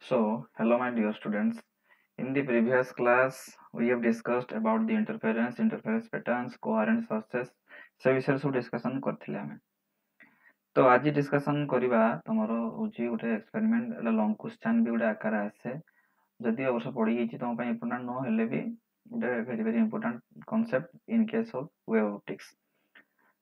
So, hello my dear students. In the previous class, we have discussed about the interference patterns, coherent sources, ସେ ବିଷୟରେ ସବୁ discussion କରିଥିଲେ ଆମେ। ତ ଆଜି discussion କରିବା ତମର ହଉଛି ଗୋଟେ experiment, ଏଟା long question ବି ଗୋଟେ ଆକାର ଆସେ। ଯଦି ଅବଶ୍ୟ ପଢିଯାଇଛି ତମ ପାଇଁ important ନ ହେଲେ ବି ଗୋଟେ very important concept in case of wave optics।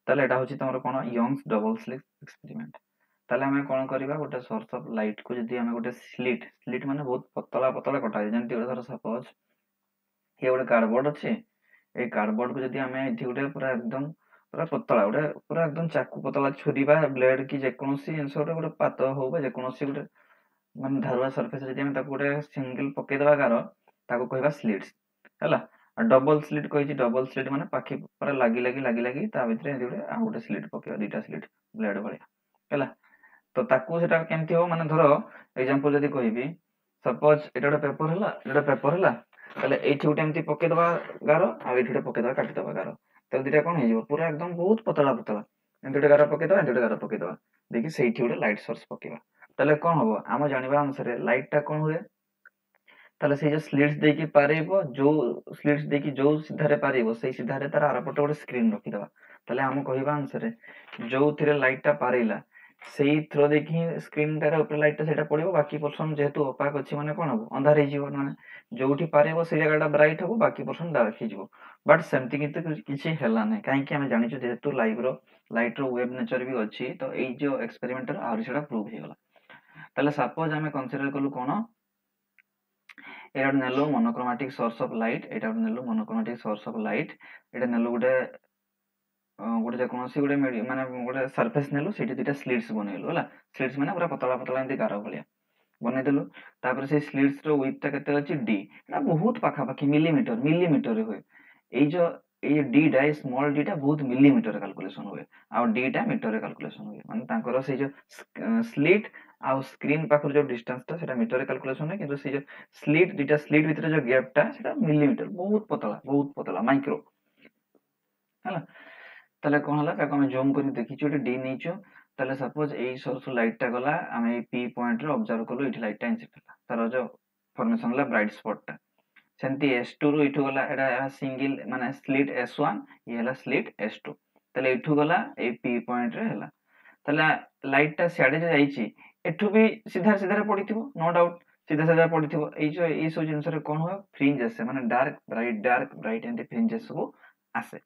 ତାହେଲେ ଏଟା ହଉଛି ତମର କଣ Young's double slit experiment। ତାହେଲେ ଆମେ କଣ କରିବା ଗୋଟେ source of light କୁ ଯଦି ଆମେ ଗୋଟେ slit ମାନେ ବହୁତ ପତଳା ପତଳା କଟା ହେଇଛି ଯେମିତି ଗୋଟେ ଧର suppose ଇଏ ଗୋଟେ କାର୍ଡବୋର୍ଡ ଅଛି ଏଇ କାର୍ଡବୋର୍ଡ କୁ ଯଦି ଆମେ ଏଠି ଗୋଟେ ପୁରା ପତଳା ଗୋଟେ ପୁରା ଏକଦମ ଚାକୁ ପତଳା ଛୁରୀ ବା ବ୍ଲେଡ କି ଯେକୌଣସି ଜିନିଷ ଗୋଟେ ପାତ ହଉ ବା ଯେକୌଣସି ଗୋଟେ ମାନେ ଧାରୁଆ ସରଫେସ ଯଦି ଆମେ ତାକୁ ଗୋଟେ ସିଙ୍ଗଲ ପକେଇଦବା ଗାର ତାକୁ କହିବା ସ୍ଲିଟ୍ସ ହେଲା। ଆଉ ଡବଲ ସ୍ଲିଟ୍ କହିଛି ଡବଲ ସ୍ଲିଟ୍ ମାନେ ପାଖି ପୁରା ଲାଗି ତା ଭିତରେ ଏମିତି ଗୋଟେ ଆଉ ଗୋଟେ ସ୍ଲିଟ୍ ପକେଇବା ଦିଟା ସ୍ଲିଟ୍ ବ୍ଲେଡ ଭଳିଆ ହେଲା। ତ ତାକୁ ସେଟା କେମିତି ହବ ମାନେ ଧର ଏକ୍ସାମ୍ପଲ ଯଦି କହିବି ସପୋଜ ଏଟା ଗୋଟେ ପେପର ହେଲା ତାହେଲେ ଏଇଠି ଗୋଟେ ଏମିତି ପକେଇଦବା ଗାର ଆଉ ଏଇଠି ଗୋଟେ ପକେଇଦବା କାଟିଦବା ଗାର ତାହେଲେ ଦିଟା କଣ ହେଇଯିବ ପୁରା ଏକଦମ ବହୁତ ପତଳା ପତଳା ଏମିତି ଗୋଟେ ଗାର ପକେଇଦବା ଏମିତି ଗୋଟେ ଗାର ପକେଇଦବା ଦେଇକି ସେଇଠି ଗୋଟେ ଲାଇଟ ସୋର୍ସ ପକେଇବା ତାହେଲେ କଣ ହବ ଆମ ଜାଣିବା ଅନୁସାରେ ଲାଇଟ ଟା କଣ ହୁଏ ତାହେଲେ ସେଇ ଯୋଉ ସ୍ଲିଟ୍ସ ଦେଇକି ପାରେଇବ ଯୋଉ ସ୍ଲିଟ୍ସ ଦେଇକି ଯୋଉ ସିଧାରେ ପାରେଇବ ସେଇ ସିଧାରେ ତାର ଆରପଟେ ଗୋଟେ ସ୍କ୍ରିନ୍ ରଖିଦବା ତାହେଲେ ଆମ କହିବା ଅନୁସାରେ ଯୋଉଥିରେ ଲାଇଟ ଟା ପାରେଇଲା ସେଇ ଥ୍ରୋ ଦେଇକି ସ୍କ୍ରିନ୍ ଟାର ଉପରେ ଲାଇଟ ଟା ସେଇଟା ପଡିବ ବାକି ପର୍ସନ ଯେହେତୁ opaque ଅଛି ମାନେ କଣ ହବ ଅନ୍ଧାର ହେଇଯିବ ମାନେ ଯୋଉଠି ପାରେଇବ ସେଇ ଜାଗାଟା ବ୍ରାଇଟ ହବ ବାକି ପର୍ସନ ଡାର୍କ ହେଇଯିବ ବଟ ସେମିତି କିନ୍ତୁ କିଛି ହେଲା ନାହିଁ କାହିଁକି ଆମେ ଜାଣିଛୁ ଯେହେତୁ ଲାଇଟ ର ୱେଭ ନେଚର ବି ଅଛି ତ ଏଇ ଯୋଉ ଏକ୍ସପେରିମେଣ୍ଟରେ ଆହୁରି ସେଟା ପ୍ରୁଭ ହେଇଗଲା। ତାହେଲେ ସପୋଜ ଆମେ କନସିଡର କଲୁ କଣ ଏଇଟା ଗୋଟେ ନେଲୁ ମୋନୋକ୍ରୋମାଟିକ ସୋର୍ସ ଅଫ ଲାଇଟ ଏଇଟା ଗୋଟେ ନେଲୁ ମୋନୋକ୍ରୋମାଟିକ ସୋର୍ସ ଅଫ ଲାଇଟ ଏଇଟା ନେଲୁ ଗୋଟେ ଯେକୌଣସି ଗୋଟେ ମାନେ ଗୋଟେ ସରଫେସ ନେଲୁ ସେଇଠି ଦିଟା ସ୍ଲିଟ୍ସ ବନେଇଲୁ ହେଲା ସ୍ଲିଟ୍ସ ମାନେ ପୁରା ପତଳା ପତଳା ଏମିତି ଗାର ଭଳିଆ ବନେଇଦେଲୁ ତାପରେ ସେଇ ସ୍ଲିଟ୍ସ ର ୱିଡଥ ଟା କେତେ ଅଛି ଡି ଏଟା ବହୁତ ପାଖାପାଖି ମିଲିମିଟରରେ ହୁଏ ଏଇ ଡି ଟା ଏଇ ସ୍ମଲ ଡି ଟା ବହୁତ ମିଲିମିଟର କାଲକୁଲେସନ ହୁଏ ଆଉ ଡି ଟା ମିଟରରେ କାଲକୁଲେସନ ହୁଏ ମାନେ ତାଙ୍କର ସେଇ ଯୋଉ ସ୍ଲିଟ୍ ଆଉ ସ୍କ୍ରିନ୍ ପାଖରୁ ଯୋଉ ଡିଷ୍ଟାନ୍ସ ଟା ସେଟା ମିଟରରେ କାଲକୁଲେସନ ହୁଏ କିନ୍ତୁ ସେଇ ଯୋଉ ଦିଟା ସ୍ଲିଟ୍ ଭିତରେ ଯୋଉ ଗ୍ୟାପ୍ ଟା ସେଟା ମିଲିମିଟର ବହୁତ ପତଳା ମାଇକ୍ରୋ ହେଲା। ତାହେଲେ କଣ ହେଲା ତାକୁ ଆମେ ଜୁମ କରି ଦେଖିଛୁ ଏଠି ଡି ନେଇଛୁ ତାହେଲେ ସପୋଜ ଏଇ ସୋର୍ସ ଲାଇଟ ଟା ଗଲା ଆମେ ଏଇ ପି ପଏଣ୍ଟ ରେ ଅବଜର୍ଭ କଲୁ ଏଠି ଲାଇଟ ଟା ଇନସିଡେଣ୍ଟ ହେଲା ତାର ଯୋଉ ଫର୍ମେସନ ହେଲା ବ୍ରାଇଟ ସ୍ପଟ ଟା ସେମିତି S2 ରୁ ଏଠୁ ଗଲା ଏଟା ସିଙ୍ଗଲ ମାନେ ସ୍ଲିଟ୍ S1 ଇଏ ହେଲା ସ୍ଲିଟ୍ S2 ତାହେଲେ ଏଠୁ ଗଲା ଏଇ P ପଏଣ୍ଟ ରେ ହେଲା ତାହେଲେ ଲାଇଟ ଟା ସିଆଡେ ଯେ ଯାଇଛି ଏଠୁ ବି ସିଧାରେ ପଡିଥିବ नो ଡାଉଟ ସିଧା ପଡିଥିବ ଏଇ ସବୁ ଜିନିଷରେ କଣ ହୁଏ ଫ୍ରିଞ୍ଜ ଆସେ ମାନେ ଡାର୍କ ବ୍ରାଇଟ ଏମିତି ଫ୍ରିଞ୍ଜେସ୍ ସବୁ ଆସେ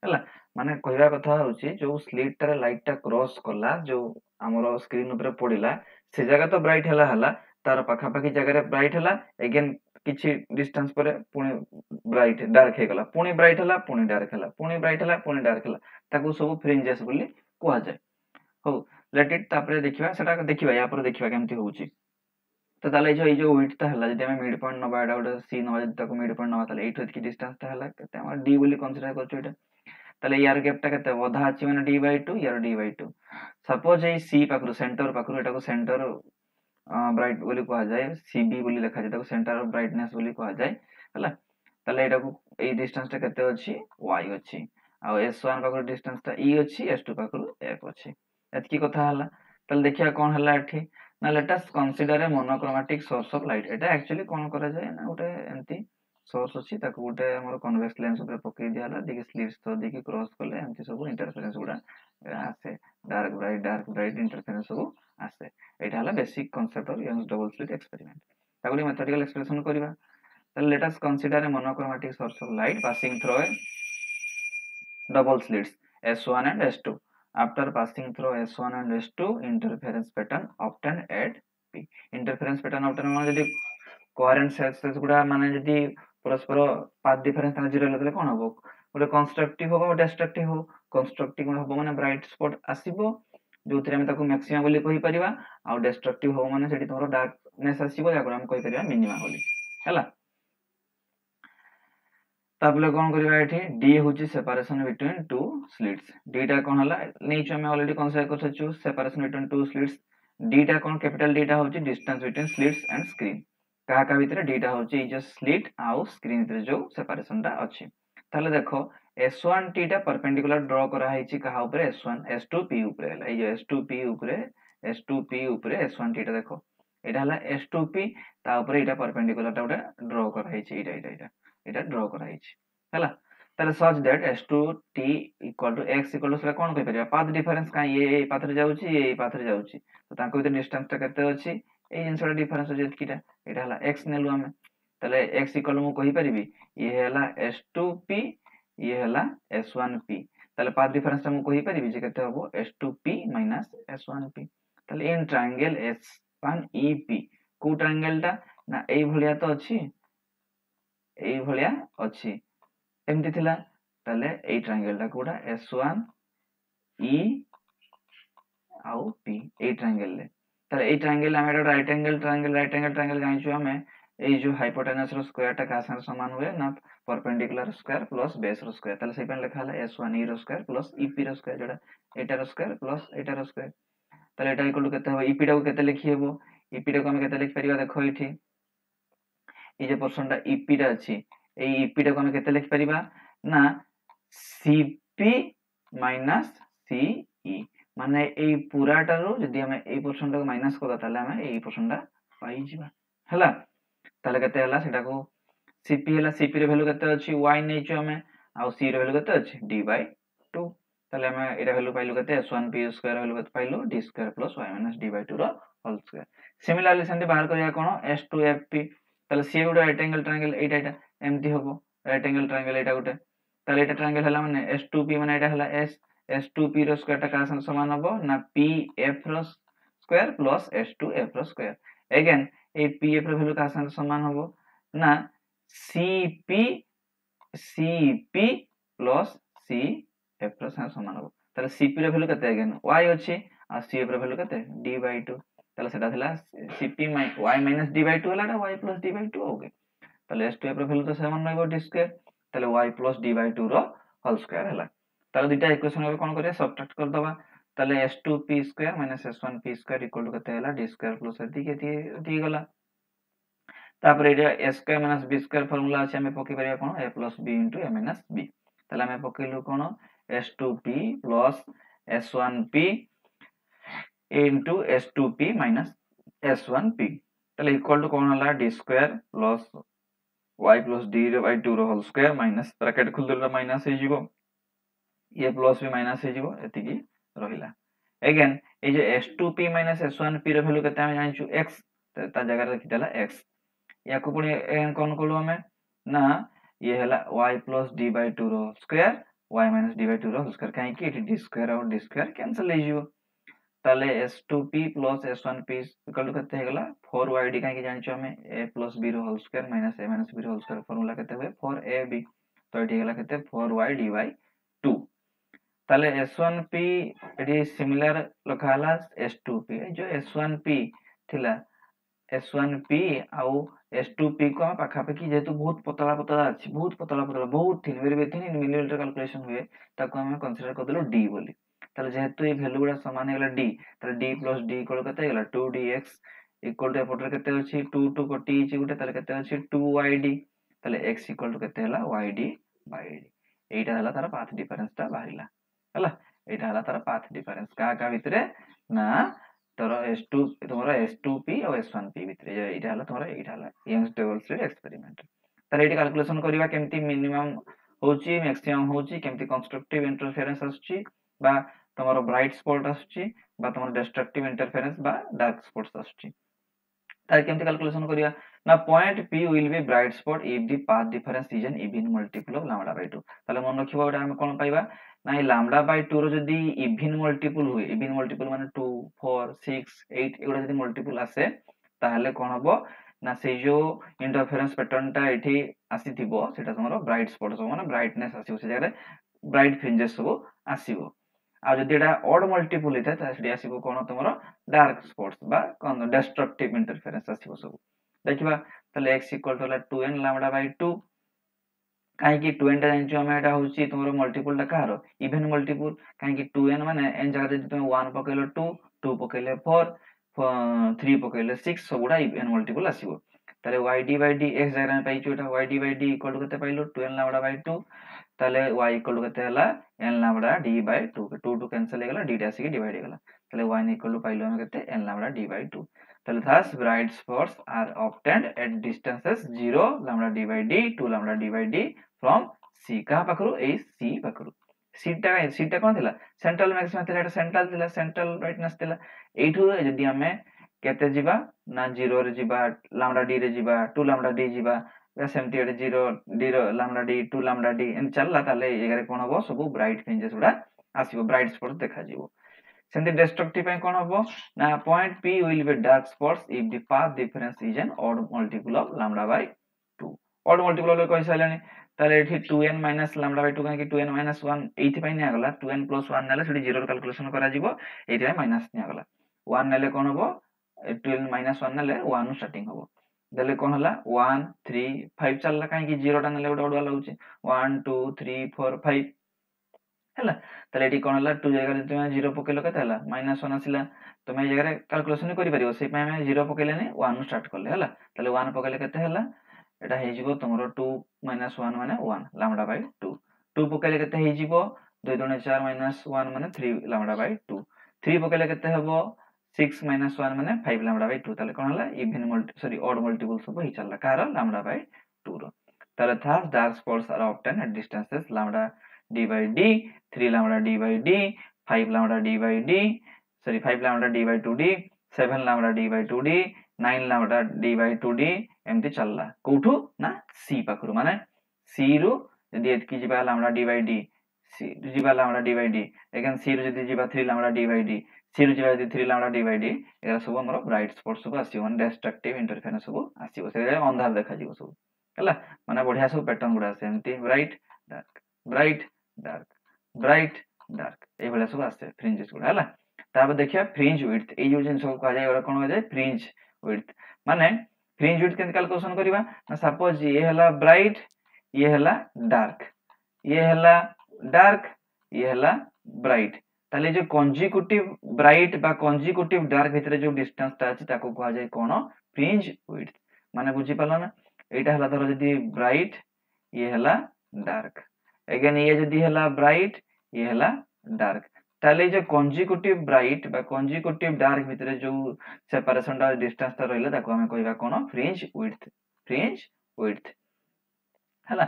ହେଲା। ମାନେ କହିବା କଥା ହଉଛି ଯୋଉ ସ୍ଲିଟ୍ ଟାରେ ଲାଇଟ ଟା କ୍ରସ କଲା ଯୋଉ ଆମର ସ୍କ୍ରିନ୍ ଉପରେ ପଡିଲା ସେ ଜାଗା ତ ବ୍ରାଇଟ ହେଲା ତାର ପାଖାପାଖି ଜାଗାରେ ବ୍ରାଇଟ ହେଲା ଏଗେନ୍ କିଛି ଡିଷ୍ଟାନ୍ସ ପରେ ପୁଣି ଡାର୍କ ହେଇଗଲା ପୁଣି ବ୍ରାଇଟ ହେଲା ପୁଣି ଡାର୍କ ହେଲା ପୁଣି ବ୍ରାଇଟ ହେଲା ପୁଣି ଡାର୍କ ହେଲା ତାକୁ ସବୁ ଫ୍ରିଞ୍ଜେସ୍ ବୋଲି କୁହାଯାଏ। ହଉ ଲେଟ୍ ଇଟ୍ ତାପରେ ଦେଖିବା ସେଟା ଦେଖିବା ୟା ପରେ ଦେଖିବା କେମିତି ହଉଛି। ତ ତାହେଲେ ଏଇ ଯୋଉ ୱିଡଥ ଟା ହେଲା ଯଦି ଆମେ ମିଡ୍ ପଏଣ୍ଟ ନବା ଏଟା ଗୋଟେ ସି ନବା ଯଦି ତାକୁ ମିଡ୍ ପଏଣ୍ଟ ନବା ତାହେଲେ ଏଇଠୁ ଏତିକି ଡିଷ୍ଟାନ୍ସ ଟା ହେଲା କେତେ ଆମର ଡି ବୋଲି କନସିଡର କରୁଛୁ ଏଇଟା ତାହେଲେ ୟାର ଗ୍ୟାପ୍ ଟା କେତେ ଅଧା ଅଛି ମାନେ d/2 ୟାର d/2 ସପୋଜ ଏଇ ସି ପାଖରୁ ସେଣ୍ଟର ପାଖରୁ ଏଟାକୁ ସେଣ୍ଟର ବ୍ରାଇଟ ବୋଲି କୁହାଯାଏ ସିବି ବୋଲି ଲେଖାଯାଏ ତାକୁ ସେଣ୍ଟର ଅଫ ବ୍ରାଇଟନେସ୍ ବୋଲି କୁହାଯାଏ ହେଲା। ତାହେଲେ ଏଟାକୁ ଏଇ ଡିଷ୍ଟାନ୍ସ ଟା କେତେ ଅଛି y ଅଛି ଆଉ S1 ପାଖରୁ ଡିଷ୍ଟାନ୍ସ ଟା e ଅଛି S2 ପାଖରୁ f ଅଛି ଏତିକି କଥା ହେଲା। ତାହେଲେ ଦେଖିବା କଣ ହେଲା ଏଠି ନା let us consider a monochromatic source of light ଏଟା ଆକ୍ଚୁଆଲି କଣ କରାଯାଏ ନା ଗୋଟେ ଏମିତି ସୋର୍ସ ଅଛି ତାକୁ ଗୋଟେ ଆମର କନଭେକ୍ସ ଲେନ୍ସ ଉପରେ ପକେଇ ଦିଆହେଲା ଦେଇକି ସ୍ଲିଟ୍ସ ଥ୍ରୋ ଦେଇକି କ୍ରସ କଲେ ଏମିତି ସବୁ ଇଣ୍ଟରଫେରେନ୍ସ ଗୁଡା ଆସେ ଡାର୍କ ବ୍ରାଇଟ ଇଣ୍ଟରଫେରେନ୍ସ ସବୁ ଆସେ ଏଇଟା ହେଲା basic concept of Young's double slit experiment ତାକୁ ଟିକେ ମେଥଡିକାଲ ଏକ୍ସପ୍ରେସନ କରିବା ତାହେଲେ let us consider a monochromatic source of light passing through a double slits S1 and S2 after passing through S1 and S2 interference pattern obtained at P interference pattern obtained ମାନେ ଯଦି coherent cells ଗୁଡା ମାନେ ଯଦି ପରସ୍ପର path difference ତାଙ୍କ zero ହେଲେ କଣ ହବ ଗୋଟେ କନଷ୍ଟ୍ରକ୍ଟିଭ ହବ ଡେଷ୍ଟ୍ରକ୍ଟିଭ ହବ କନଷ୍ଟ୍ରକ୍ଟିଭ ହବ ମାନେ ବ୍ରାଇଟ ସ୍ପଟ ଆସିବ ଯୋଉଥିରେ ଆମେ ତାକୁ ମ୍ୟାକ୍ସିମା ବୋଲି କହିପାରିବା ଆଉ ଡେଷ୍ଟ୍ରକ୍ଟିଭ ହବ ମାନେ ସେଠି ତମର ଡାର୍କନେସ୍ ଆସିବ ଯାହାକୁ ଆମେ କହିପାରିବା ମିନିମା ବୋଲି ହେଲା। ତାପରେ କଣ କରିବା ଏଠି D ହଉଛି ସେପାରେସନ ବିଟୱିନ୍ ଟୁ ସ୍ଲିଟ୍ସ D ଟା କଣ ହେଲା ନେଇଛୁ ଆମେ ଅଲରେଡି କନସିଡର କରିଛୁ ସେପାରେସନ ବିଟୱିନ୍ ଟୁ ସ୍ଲିଟ୍ସ D ଟା କଣ କ୍ୟାପିଟାଲ D ଟା ହଉଛି ଡିଷ୍ଟାନ୍ସ ବିଟୱିନ୍ ସ୍ଲିଟ୍ସ ଆଣ୍ଡ ସ୍କ୍ରିନ୍ କାହା ଭିତରେ D ଟା ହଉଛି ଏଇ ଯୋଉ ସ୍ଲିଟ୍ ଆଉ ସ୍କ୍ରିନ୍ ଭିତରେ ଯୋଉ ସେପାରେସନ ଟା ଅଛି। ତାହେଲେ ଦେଖ S1T ଟା ପରପେଣ୍ଡିକୁଲାର ଡ୍ର କରାହେଇଛି କାହା ଉପରେ S2P ଉପରେ ହେଲା ଏଇ ଯୋଉ S2P ଉପରେ S1T ଟା ଦେଖ एटा हला S2p ता ऊपर एटा परपेंडिकुलर टा उडा ड्रॉ करा हिची एटा ड्रॉ करा हिची हला ताले such that S2t equal to x equal to सेटा कोन कहि परिया पाथ डिफरेंस का ये पाथ रे जाउची ये पाथ रे जाउची तो ताको विथ डिस्टेंस टा केते अछि ए जिंसटा डिफरेंस अछि किटा एटा हला x नेलु हमें ताले x इक्वल मु कहि परिबी ये हला S2p ये हला S1p ताले पाथ डिफरेंस टा मु कहि परिबी जे केते हबो S2p S1p ताले इन ट्रायंगल S1EP को ट्रायंगल टा ना एई भलिया तो अछि एई भलिया अछि एमती थिला ताले एई ट्रायंगल टा कोडा S1E आउ P एई ट्रायंगल ले ताले एई ट्रायंगल हम राइट एंगल ट्रायंगल जानिछु हमें एई जो हाइपोटेनस रो स्क्वायर टा का समान हुए ना परपेंडिकुलर स्क्वायर प्लस बेस रो स्क्वायर ताले सेपन लिखा हला S1E रो स्क्वायर प्लस EP रो स्क्वायर जोड़ा एटा रो स्क्वायर प्लस एटा रो स्क्वायर ताले एटा इक्वल टू केते हो EP टा को केते लिखि हेबो EP टा को हम केते लिख परिबा देखो इठी ए जे पोर्शन टा EP टा अछि ए EP टा को हम केते लिख परिबा ना CP माइनस CE माने ए पूरा टारो जदी हम ए पोर्शन टा को माइनस करबा ताले हम ए पोर्शन टा पाई जिबा हला ताले केते हला सेटा को CP हला CP रे वैल्यू केते अछि y नेचो हमें आ C रे वैल्यू केते अछि d/2 ताले हम एरा वैल्यू पाइलु केते S1p स्क्वायर वैल्यू केते पाइलु d square plus y minus d/2 रो होल स्क्वायर सिमिलरली सेंती बाहर करिया कोन S2fp ताले C गुडा राइट एंगल ट्रायंगल एटा एमती होबो राइट एंगल ट्रायंगल एटा गुटे ताले एटा ट्रायंगल हला माने S2p माने एटा हला S2p रो स्क्वायर टा का समान होबो ना pf रो स्क्वायर प्लस S2f रो स्क्वायर अगेन ए pf रो वैल्यू का समान होबो ना cp प्लस cf रो समान होबो ताले cp रो वैल्यू केते अगेन y अछि आ cf रो वैल्यू केते d/2 ताले सेटा थिला cp y minus d/2 हलाटा y plus d/2 okay ताले S2f रो वैल्यू तो समान रहबो d स्क्वायर ताले y प्लस d/2 रो होल स्क्वायर हला ताले दुटा इक्वेशन रे कोन करिया सबट्रैक्ट कर दबा ताले S2p square minus S1p square equal to केते हला d स्क्वायर प्लस d गला तापर एटा a square minus b square formula अछि हमें पके परिया कोन a plus b into a minus b ताले हमें पकेलु कोन S2p plus S1p into S2p minus S1p ताले इक्वल टू कोन हला d square plus y plus d/2 रो होल स्क्वायर माइनस ब्रैकेट खुल देला माइनस हे जिवो ये प्लस भी माइनस हे जिवो एतिकी रहिला अगेन ए जे S2p minus S1p रो वैल्यू केते हम जानिछु x ता जगह रे रखि देला x या को पुनी कोन कोलु हमें ना ये हला y प्लस d/2 रो स्क्वायर y माइनस d/2 रो होल स्क्वायर काहे कि एटी d स्क्वायर और d स्क्वायर कैंसिल हे जिवो ताले S2p plus S1p equal to केते हेगला 4yd काहे कि जानिछु हमें a plus b रो whole square minus a minus b रो होल स्क्वायर फार्मूला केते हुए 4ab तो एटी हेगला केते 4y dy/2 ताले S1p एटी सिमिलर लखाला S2p जो S1p थिला S1p आउ S2p को हम पाखापाखि जेतु बहुत पतला अछि बहुत पतला बहुत थिन वेरी थिन इन मिलीमीटर कैलकुलेशन हुए ताको हम कंसीडर कर देलो d बोली ताले जेतु ए वैल्यू गुडा समान हेला d ताले d प्लस d इक्वल केते हेला 2dx इक्वल टू एपटर केते अछि 2 2 कटी छि गुटे ताले केते अछि 2yd ताले x इक्वल टू केते हेला yd/d एटा हला तार पाथ डिफरेंस ता बाहिला हला एटा हला तार पाथ डिफरेंस का भितरे ना तोर S2 तोमरा S2p और S1p भितरे एटा हला तोमरा एटा हला यंग्स टेबल्स रे एक्सपेरिमेंट तार एटी कैलकुलेशन करबा केमती मिनिमम होची मैक्सिमम होची केमती कंस्ट्रक्टिव इंटरफेरेंस आछी बा तोमरा ब्राइट स्पॉट आछी बा तोमरा डिस्ट्रक्टिव इंटरफेरेंस बा डार्क स्पॉट्स आछी तार केमती कैलकुलेशन करिया ना point p will be bright spot if the path difference is an even multiple of lambda/2 ताले मन रखिबा ओटा हम कोन पाइबा ना lambda/2 रो जदी even multiple हुए even multiple माने 2 4 6 8 एगुडा जदी multiple आसे ताहले कोन हबो ना से जो इंटरफेरेंस पैटर्न टा एठी आसीथिबो सेटा तमरो ब्राइट स्पॉट सब माने ब्राइटनेस आसीबो से जगह ब्राइट फ्रिंजेस सब आसीबो आ जदी एटा ऑड मल्टीपल हेता ता सेडी आसीबो कोन तमरो डार्क स्पॉट्स बा कोन डिस्ट्रक्टिव इंटरफेरेंस आसीबो सब देखिबा ताले x equal to 2n lambda/2 काहे कि 2n टा जानिचो हम एटा होची तमरो मल्टीपल टा कारो इवन मल्टीपल काहे कि 2n माने n जगह जदी तुम 1 पकेलो 2 2 पकेले 4 3 पकेले 6 सबुडा इवन मल्टीपल आसीबो ताले yd/d x जगह में पाइचो एटा yd/d इक्वल टू केते पाइलो 2n lambda/2 ताले y इक्वल टू केते हला n lambda/d/2 2 2 कैंसिल हे गेला d आसी के डिवाइड हे गेला ताले y इक्वल टू पाइलो हम केते n lambda/d/2 তাহলে thus bright spots are obtained at distances 0 lambda d by d 2 lambda d by d from c का पाखरु ए c पाखरु c टा कोन थिला सेंट्रल मैक्सिमा थिला एटा सेंट्रल थिला सेंट्रल ब्राइटनेस थिला एठु जदी हमें केते जिबा ना 0 रे जिबा lambda d रे जिबा 2 lambda d जिबा या सेमती एटा 0 d रो lambda d 2 lambda d एन चलला ताले एगारे कोन हबो सब ब्राइट फ्रिंजेस उडा आसीबो ब्राइट स्पॉट देखा जिवो सेमती डिस्ट्रक्टिव पे कोन हबो ना point p will be dark spots if the path difference is an odd multiple of lambda by 2 odd multiple of कहि साइलानी ताले एठी 2n - lambda by 2 काहे कि 2n - 1 एथि पय निया गला 2n + 1 नेले सेठी 0 रो कैलकुलेशन करा जिवो एथि पय माइनस निया गला 1 नेले कोन हबो 2n - 1 नेले 1 स्टार्टिंग हबो देले कोन हला 1 3 5 चलला काहे कि 0 टा नेले ओडा ओडा लागुची 1 2 3 4 5 हैला ताले एठी कोन हला 2 जगह रे तुमे 0 पकेलो केते हला -1 आसिला तुमे ए जगह रे कैलकुलेशन करि परिबो से पय हम 0 पकेलेनी 1 स्टार्ट करले हला ताले 1 पकेले केते हला एटा हे जिवो तमरो 2 - 1 माने 1 lambda by 2 2 पकेले केते हे जिवो 2 2 4 - 1 माने 3 lambda by 2 3 पकेले केते हबो 6 - 1 माने 5 lambda by 2 ताले कोन हला odd multiple सब हे चलला कार lambda by 2 रो ताले thus dark spots are obtained at distances lambda d by d 3 lambda d by d 5 lambda d by d 5 lambda d by 2d 7 lambda d by 2d 9 lambda d by 2d एमती चलला कोठू ना c पाखरु माने c रु जदी एतकी जिबा lambda d by d c जिबा lambda d by d again c रु जदी जिबा 3 lambda d by d c रु जिबा जदी 3 lambda d by d era सब हमरो ब्राइट स्पॉट सब आसीबो डिस्ट्रक्टिव इंटरफेरेंस सब आसीबो से अंधार देखा जिवो सब हला माने बढ़िया सब पैटर्न गुडा से एमती ब्राइट डार्क ब्राइट डार्क ए भले सब आसे फ्रिंजेस गुडा हला ताबे देखिया फ्रिंज विड्थ ए जो जिन सब कहा जाय ओरा कोन हो जाय फ्रिंज विड्थ माने फ्रिंज विड्थ केन कैलकुलेशन करिवा ना सपोज ये हला ब्राइट ये हला डार्क ये हला डार्क ये हला ब्राइट ताले जो कंजिक्यूटिव ब्राइट बा कंजिक्यूटिव डार्क भितरे जो डिस्टेंस ता अछि ताको कहा जाय कोन फ्रिंज विड्थ माने बुझी पाला ना एटा हला धरो जदी ब्राइट ये हला डार्क अगेन ये जदी हला ब्राइट ये हला डार्क ताले जो कंजिक्यूटिव ब्राइट बा कंजिक्यूटिव डार्क भितरे जो सेपरेशन दा डिस्टेंस ता रहले ताको हमें कहबा कोन फ्रिंज विड्थ हला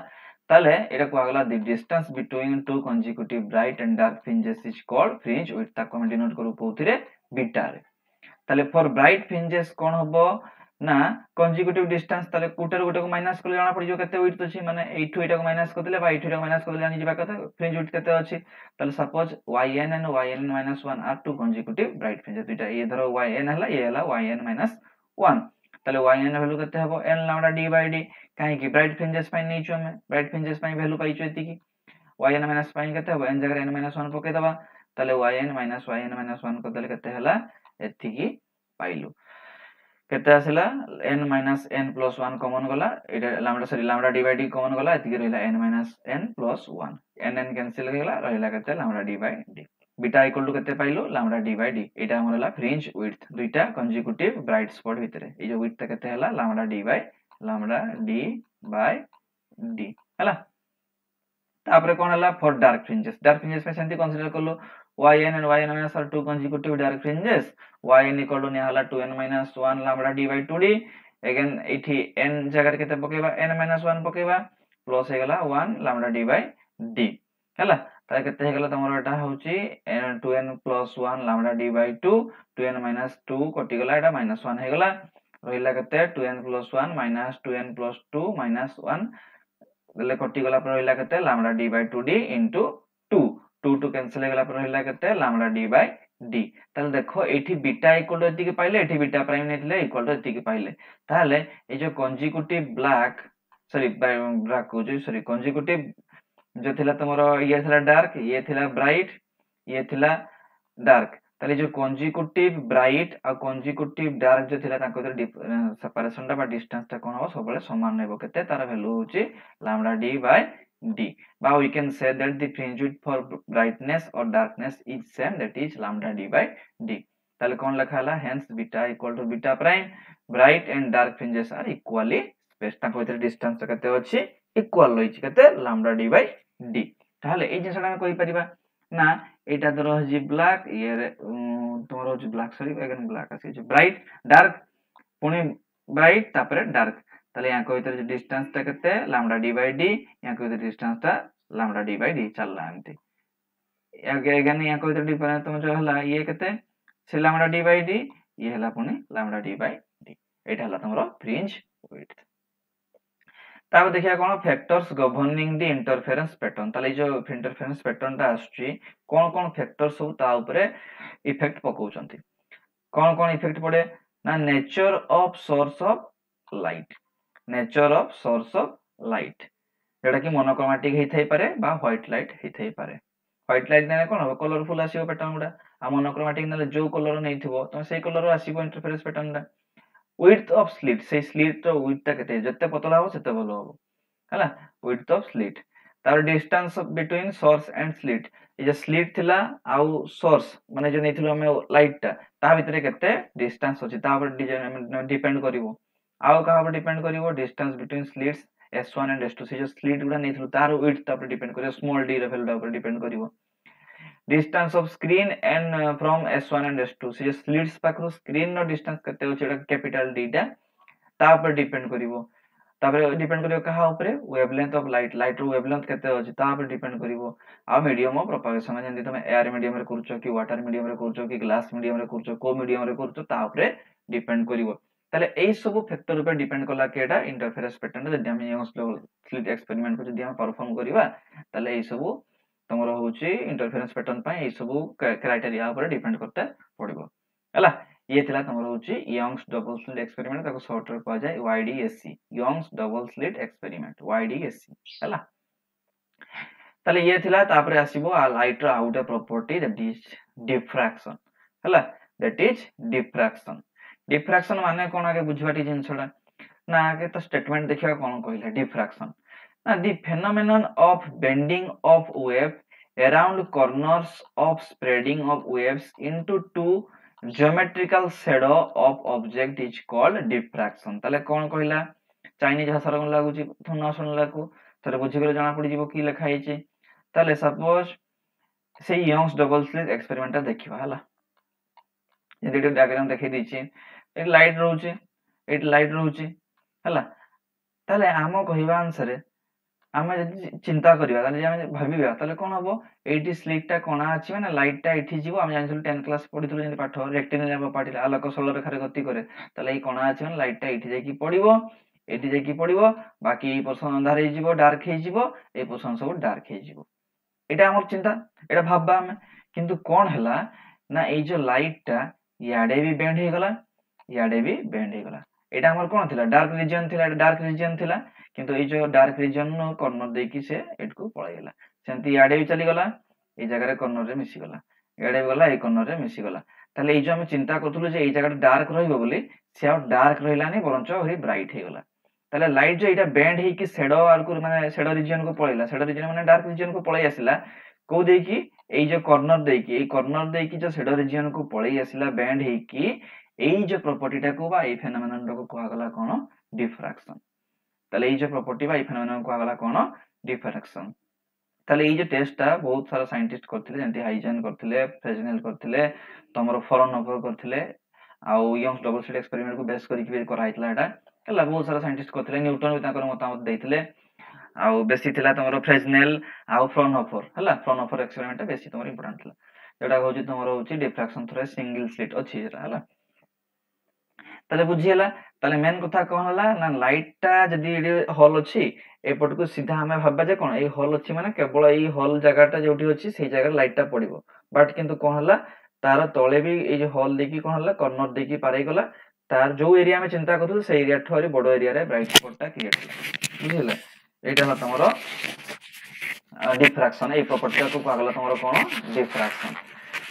ताले एटा कहगला the distance between two consecutive bright and dark fringes is called fringe width ताको हम डिनोट करू कोथिरे बीटा रे ताले फॉर ब्राइट फ्रिंजेस कोन हबो ना कंजिक्यूटिव डिस्टेंस ताले कुटर गुटे को माइनस करले जाना पड़ी जो केते विड्थ अछि माने एठु एटा को माइनस कर देले बा एठु एटा को माइनस कर देले जानि जिबा कथा फ्रिंज विड्थ केते अछि ताले suppose yn and yn - 1 are two consecutive bright fringes दुटा ये धरो yn हला ये हला yn - 1 ताले yn वैल्यू केते हबो n lambda d by d काहे कि ब्राइट फ्रिंजेस पय नै छु हमें ब्राइट फ्रिंजेस पय वैल्यू पाइछु एति की yn - पय केते हबो n जगह n - 1 पके दबा ताले yn - 1 को देले केते हला एति की पाइलु केते आसिला n - n + 1 कॉमन गला एटा lambda d by d common गला एति रहला n - n + 1 n कैंसिल गेला रहला केते lambda d by d beta equal to केते पाइलो lambda d by d एटा हमरला फ्रिंज विड्थ दुईटा कंजिक्यूटिव ब्राइट स्पॉट भितरे ए जो विड्थ केते हला lambda d by d हला तापरे कोन हला फॉर डार्क फ्रिंजेस में सेंती कंसीडर करलो yn and yn - are two consecutive dark fringes yn equal to निहला 2n - 1 lambda d by 2d again एठी n जगह केते पकेबा n - 1 पकेबा प्लस हे गला 1 lambda d by d हला ता केते हे गला तमरो एटा होची 2n + 1 lambda d by 2 2n - 2 कटि गला एटा -1 हे गला रहिला केते 2n + 1 - 2n + 2 - 1 गले कटि गला पर रहिला केते lambda d by 2d into 2 2 2 cancel हे गला पर रहिला केते lambda d by d ताले देखो एठी बीटा इक्वल टू एति के पाइले एठी बीटा प्राइम नेथिले इक्वल टू एति के पाइले ताले ए जो कंजिक्यूटिव कंजिक्यूटिव जो थिला तमरो ये थिला डार्क ये थिला ब्राइट ये थिला डार्क ताले जो कंजिक्यूटिव ब्राइट आ कंजिक्यूटिव डार्क जो थिला ताको सेपरेशन दा बा डिस्टेंस ता कोन हो सबले समान नेबो केते तार वैल्यू होची lambda d by d but we can say that the fringe width for brightness or darkness is same that is lambda d by d ताले कोन लखाला hence beta equal to beta prime bright and dark fringes are equally spaced ताको इतर distance केते अछि equal रहिछि केते lambda d by d ताले ए जिंसटा हम कहि परिबा ना एटा तो रहि ब्लैक ये तुमरो जे ब्लैक सॉरी अगेन ब्लैक आसी जे ब्राइट डार्क पुणी ब्राइट तापर डार्क ताले यांको भीतर डिस्टेंस टा केते लैम्डा डी बाय डी यांको भीतर डिस्टेंस टा लैम्डा डी बाय डी चलला एमती अगेन यांको भीतर डिफरेंस तुम जो हला ये केते से लैम्डा डी बाय डी ये हला पुणी लैम्डा डी बाय डी एटा हला तमरो फ्रिंज विड्थ तापर देखिया कोन factors governing the interference pattern ताले जो इंटरफेरेंस पैटर्न ता आछी कोन कोन फैक्टर्स सब ता ऊपर इफेक्ट पकाउचंती कोन कोन इफेक्ट पड़े ना nature of source of light nature of source of light जेटा कि मोनोक्रोमैटिक हे थाई पारे बा व्हाइट लाइट हे थाई पारे व्हाइट लाइट ने कोन हो कलरफुल आसीबो पैटर्न गुडा आ मोनोक्रोमैटिक ने जो कलर नै थिबो तो सेई कलर आसीबो इंटरफेरेंस पैटर्न दा width of slit से slit रो width ता केते जत्ते पतला हो सेते भलो हो हला width of slit तार distance between source and slit A J slit थिला आउ source माने जे नेथिलो हम लाइट ता ता भितरे केते distance अछि ता पर डिपेंड करिवो आउ का पर depend करिवो distance between slits s1 and s2 से जे slit गुडा नेथिलो तार width ता पर डिपेंड करिवो स्मॉल d रे वैल्यू पर depend करिवो distance of screen and from s1 and s2 से slits पाखरो screen नो distance करते हो जेटा कैपिटल d टा ता ऊपर डिपेंड करिवो तापर डिपेंड करिवो कहा ऊपर वेवलेंथ ऑफ लाइट लाइट रो वेवलेंथ केते अछि ता ऊपर डिपेंड करिवो आ मीडियम ऑफ प्रोपगेशन जेंति तुम एयर मीडियम रे करछो कि वाटर मीडियम रे करछो कि ग्लास मीडियम रे करछो को मीडियम रे करछो ता ऊपर डिपेंड करिवो ताले एई सब फैक्टर ऊपर डिपेंड कला केटा इंटरफेरेंस पैटर्न जदि हम यंग स्लिट एक्सपेरिमेंट को जदि हम परफॉर्म करिवा ताले एई सब तमरो होची इंटरफेरेंस पैटर्न पय ए सब क्राइटेरिया ऊपर डिपेंड करते पड़िबो हला ये थिला तमरो होची यंग्स डबल स्लिट एक्सपेरिमेंट ताको शॉर्ट रे कहा जाय YDSC Young's double slit experiment YDSC हला ताले ये थिला तापरे आसीबो आ लाइट रो out property that is diffraction हला दैट इज डिफ्रैक्शन माने कोन आगे बुझबाटी जिंसडा ना आगे तो स्टेटमेंट देखिया कोन कहले diffraction the phenomenon of bending of wave around corners of spreading of waves into two geometrical shadow of object is called diffraction ताले कोन कहला चाइनीज भाषा रे कोन लागुची थुना सुनला को तरे बुझी गेले जाना पड़ी जीवो की लिखा हैची ताले सपोज से यंग्स डबल स्लिट एक्सपेरिमेंट देखिबा हला जे डायग्राम देखै दिछि ए लाइट रहउची हला ताले आमो कहिबा आंसर आमे चिंता करिया ताले आमे भाबिबा ताले कोन हबो एटी स्लिट ता कोना अछि माने लाइट ता एठी जीवो आमे जानथुल 10 क्लास पढिथुल जेंति पाठ रेक्टेंगल जाबो पाटिला आलोक सौर रेखा गति करे ताले ई कोना अछि माने लाइट ता एठी जाई की पडिबो बाकी ई पोर्शन अंधार हे जीवो डार्क हे जीवो ए पोर्शन सब डार्क हे जीवो एटा हमर चिंता एटा भाबबा आमे किंतु कोन हला ना ए जो लाइट ता याडे भी बेंड हे गला एटा हमर कोन थिला डार्क रीजन थिला किंतु ए जो डार्क रीजन नो कॉर्नर दे की से एट को पळाई गेला सेंती याडे भी चली गला ए जगह रे कॉर्नर रे मिसी गला याडे गला ए कॉर्नर रे मिसी गला ताले ए जो हम चिंता करथुलु जे ए जगह डार्क रहिबो बोली से आ डार्क रहिलानी बरंच होई ब्राइट हे गला ताले लाइट जो एटा बेंड हे की शैडो आर को माने शैडो रीजन को पळैला शैडो रीजन माने डार्क रीजन को पळै आसिला को दे की ए जो कॉर्नर दे की जो शैडो रीजन को पळै आसिला बेंड हे की ए जो प्रॉपर्टी टा को बा ए फेनोमेनन को कहला गला कोन डिफ्रैक्शन ताले ए जो प्रॉपर्टी बा ए फेनोमेनन को कहला गला कोन डिफ्रैक्शन ताले ए जो टेस्ट ता बहुत सारा साइंटिस्ट करथिले जेंति हाइजेन करथिले फ्रेजनेल करथिले तमरो फॉरनोवर करथिले आ यंग्स डबल स्लिट एक्सपेरिमेंट को बेस करी के कराइतला एटा हला बहुत सारा साइंटिस्ट करथिले न्यूटन भी ताकर मतामत दैथिले आ बेसी थिला तमरो फ्रेजनेल आ फ्रॉनहोफर एक्सपेरिमेंट बेसी तमरो इंपोर्टेंट थिला जेटा होची तमरो होची डिफ्रैक्शन थ्रू सिंगल स्लिट अछि जेटा हला ताले बुझियला ताले मेन कथा कोन हला ना लाइट ता जदी हॉल अछि एपट को सीधा हमें भाबबा जे कोन ए हॉल अछि माने केवल ए हॉल जगहटा जोठी अछि सेही जगह लाइट ता पडिबो बट किंतु कोन हला तार तळे भी ए जो हॉल देखि कोन हला कॉर्नर देखि पारै गला तार जो एरिया में चिंता करथु से एरिया ठोरी बडो एरिया रे ब्राइट स्पॉट ता क्रिएट होला बुझिले एटा हला तमरो डिफ्रैक्शन ए प्रॉपर्टी को कहला तमरो कोन डिफ्रैक्शन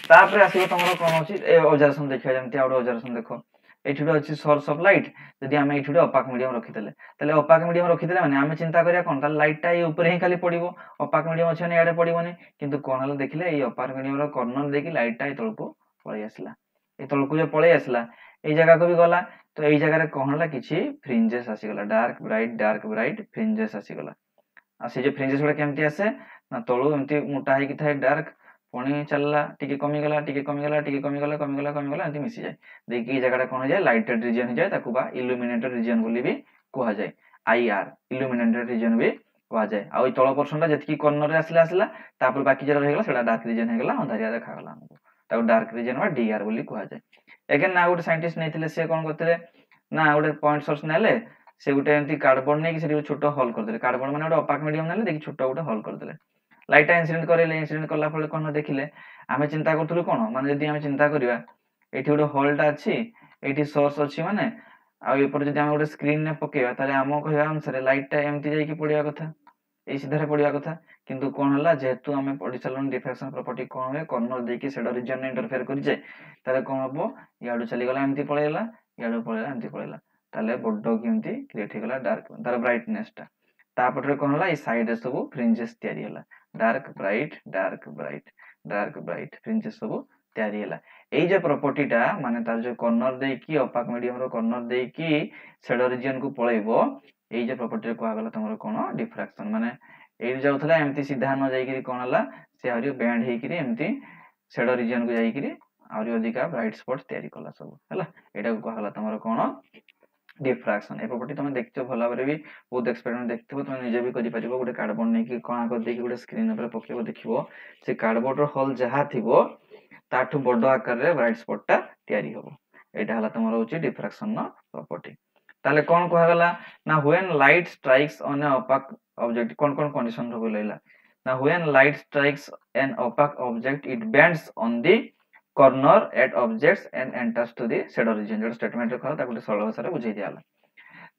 तापर आसीबो तमरो कोन अछि ए ऑब्जर्वेशन देखिया जेमति आउट ऑब्जर्वेशन देखो एठुडो अछि सोर्स ऑफ लाइट यदि हम एठुडो opaque मीडियम रखितले तले opaque मीडियम रखितले माने हम चिंता करिया कोन त लाइट ता ए ऊपर ही खाली पडिबो opaque मीडियम अछि ने याडे पडिबोनी किंतु कोन हला देखिले ए opaque मीडियम रो कॉर्नर देखि लाइट ता ए तळको पळै आसला ए तळको जे पळै आसला ए जगह को भी गला तो ए जगह रे कोन हला किछि फ्रिंजेस आसी गला डार्क ब्राइट फ्रिंजेस आसी गला आ से जे फ्रिंजेस गुडा केमति आसे ना तळो एमति मोटा हे कि थाए डार्क पुणी चलला टिके कमीगला टिके कमीगला टिके कमीगला कमीगला कमीगला एमती मिसी जाए देखिए ये जगह कौन हो जाए लाइटेड रीजन हो जाए ताकू बा इल्यूमिनेटेड रीजन बोली भी कहा जाए आईआर इल्यूमिनेटेड रीजन भी कहा जाए आ तल पोर्सन जति कर्नर रे आसला आसला तापर बाकी जरा रहिगला सेटा डार्क रीजन हेगला अंधारिया देखागला हमको ताकू डार्क रीजन बा डीआर बोली कहा जाए एगेन ना गोटे साइंटिस्ट नैथिले से कोन करथिले ना गोटे पॉइंट सोर्स नेले से गोटे एमती कार्डबोर्ड नै कि से छोट होल कर देले कार्डबोर्ड माने गोटे opaque मीडियम नेले देखि छोट गोटे होल कर देले लाइट इंसिडेंट करेले इंसिडेंट करला फले कोन देखिले आमे चिंता करथुलु कोन माने जदी आमे चिंता करिवा एठी गोटे होलटा अछि एठी सोर्स अछि माने आ एपर जदी आमे गोटे स्क्रीन ने पकेवा ताले आमो कहया अनुसार लाइटटा एमती जाई कि पडिया कथा ए सीधा रे पडिया कथा किंतु कोन हला जेहेतु आमे पढि चलन डिफ्रैक्शन प्रॉपर्टी कोन होय कर्नर देकी सेडा रीजन ने इंटरफेयर करि जाय ताले कोन हबो याडू चली गला एमती पळेला याडू पळेला एमती पळेला ताले बड्डो केमती क्रिएट हे गला डार्क तार ब्राइटनेस टा तापटरे कोन हला ए साइड रे सब फ्रिंजेस तयारी हला dark bright dark bright dark bright fringes सब तयारी हला ए जे प्रॉपर्टी टा माने तार जो कर्नर देकी opaque मीडियम रो कर्नर देकी सेडा रीजन को पळेबो ए जे प्रॉपर्टी को आगला तमरो कोन डिफ्रैक्शन माने ए जाउथला एमती सीधा न जाई कि कोन हला से आरी बैंड हे कि एमती सेडा रीजन को जाई कि आरी अधिका ब्राइट स्पॉट तयारी कला सब हला एटा को कहला तमरो कोन डिफ्रैक्शन ए प्रॉपर्टी तुम देखियो भला बरे भी बहुत एक्सपेरिमेंट देखथिबो तुम निजे भी करि परिबो गोटे कार्डबोर्ड नै कि कोना कर देखि गोटे स्क्रीन ऊपर पकेबो देखिबो से कार्डबोर्ड रो होल जहा थिबो ताठु बडो आकार रे ब्राइट स्पॉट टा तयारी होबो एटा हला तमरो होची डिफ्रैक्शन न प्रॉपर्टी ताले कोन कहा गला ना when light strikes on a opaque object कोन कंडीशन रो बोलैला ना when light strikes an opaque object it bends on the corner at objects and enters to the shadow region जो स्टेटमेंट रे कहला ताको सरल भाषा रे बुझाई दियाला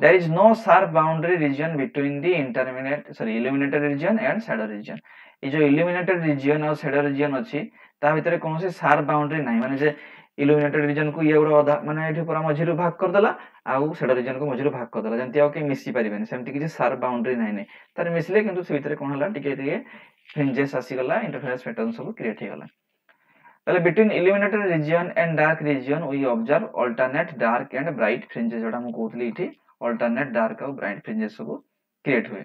there is no sharp boundary region between the illuminated region and shadow region ये जो illuminated region और shadow region अछि ता भितरे कोनोसी sharp boundary नाही माने जे illuminated region को ये उडा आधा माने एठी पूरा मझिरु भाग कर देला आ shadow region को मझिरु भाग कर देला जंती आ के मिसी परिबेनी सेमति किछि sharp boundary नाही नै तार मिसले किंतु से भितरे कोन हला टिके टिके फ्रिंजेस आसी गला इंटरफेरेंस पैटर्न सब क्रिएट हे गला ताले between illuminated region and dark region we observe alternate dark and bright fringes जोटा हम कहतली इठी alternate dark और bright fringes सब क्रिएट हुए